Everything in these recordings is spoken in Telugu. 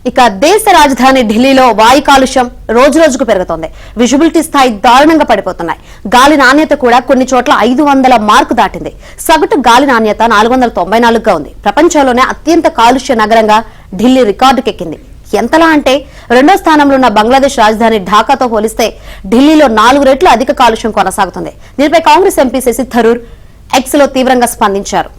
ఇక దేశ రాజధాని ఢిల్లీలో వాయు కాలుష్యం రోజు రోజుకు పెరుగుతోంది. విజిబిలిటీ స్థాయి దారుణంగా పడిపోతున్నాయి. గాలి నాణ్యత కూడా కొన్ని చోట్ల 500 మార్కు దాటింది. సగటు గాలి నాణ్యత 494గా ఉంది. ప్రపంచంలోనే అత్యంత కాలుష్య నగరంగా ఢిల్లీ రికార్డుకెక్కింది. ఎంతలా అంటే రెండో స్థానంలో ఉన్న బంగ్లాదేశ్ రాజధాని ఢాకాతో పోలిస్తే ఢిల్లీలో 4 రెట్లు అధిక కాలుష్యం కొనసాగుతుంది. దీనిపై కాంగ్రెస్ ఎంపీ శశి థరూర్ ఎక్స్ లో తీవ్రంగా స్పందించారు.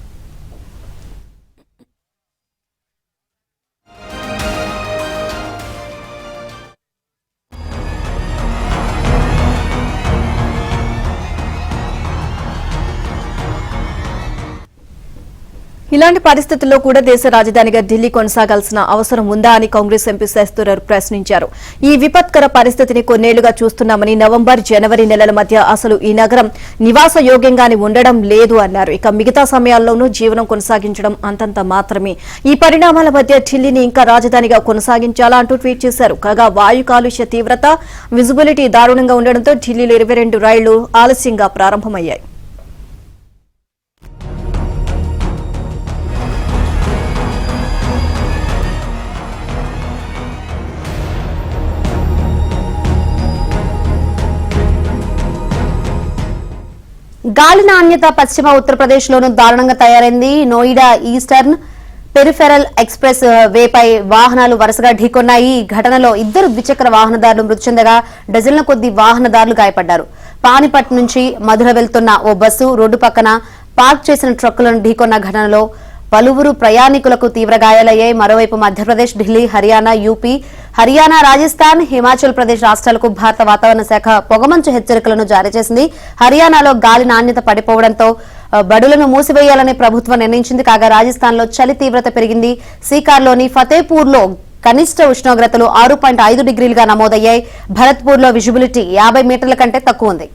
ఇలాంటి పరిస్థితుల్లో కూడా దేశ రాజధానిగా ఢిల్లీ కొనసాగాల్సిన అవసరం ఉందా అని కాంగ్రెస్ ఎంపీ శశి థరూర్ ప్రశ్నించారు. ఈ విపత్కర పరిస్థితిని కొన్నేళ్లుగా చూస్తున్నామని, నవంబర్, జనవరి నెలల మధ్య అసలు ఈ నగరం నివాస యోగ్యంగానే ఉండడం లేదు అన్నారు. ఇక మిగతా సమయాల్లోనూ జీవనం కొనసాగించడం అంతంత మాత్రమే. ఈ పరిణామాల మధ్య ఢిల్లీని ఇంకా రాజధానిగా కొనసాగించాలా అంటూ ట్వీట్ చేశారు. కాగా వాయు కాలుష్య తీవ్రత, విజిబిలిటీ దారుణంగా ఉండడంతో ఢిల్లీలో 22 రైళ్లు ఆలస్యంగా ప్రారంభమయ్యాయి. గాలి నాణ్యత పశ్చిమ ఉత్తరప్రదేశ్ లోనూ దారుణంగా తయారైంది. నోయిడా ఈస్టర్న్ పెరిఫెరల్ ఎక్స్ప్రెస్ వేపై వాహనాలు వరుసగా ఢీకొన్నాయి. ఈ ఘటనలో 2 ద్విచక్ర వాహనదారులు మృతి చెందగా డజన్ల కొద్ది వాహనదారులు గాయపడ్డారు. పానిపట్ నుంచి మధుర వెళ్తున్న ఓ బస్సు రోడ్డు పక్కన పార్క్ చేసిన ట్రక్కులను ఢీకొన్న ఘటనలో పలువురు ప్రయాణికులకు తీవ్ర గాయాలయ్యాయి. మరోవైపు మధ్యప్రదేశ్, ఢిల్లీ, హర్యానా, యూపీ, హర్యానా, రాజస్థాన్, హిమాచల్ ప్రదేశ్ రాష్ట్రాలకు భారత వాతావరణ శాఖ పొగమంచు హెచ్చరికలను జారీ చేసింది. హర్యానాలో గాలి నాణ్యత పడిపోవడంతో బడులను మూసివేయాలని ప్రభుత్వం నిర్ణయించింది. కాగా రాజస్థాన్ లో చలి తీవ్రత పెరిగింది. సీకార్లోని ఫతేపూర్ లో కనిష్ట ఉష్ణోగ్రతలు 6.5 డిగ్రీలుగా నమోదయ్యాయి. భరత్పూర్ లో విజిబిలిటీ 50 మీటర్ల కంటే తక్కువ ఉంది.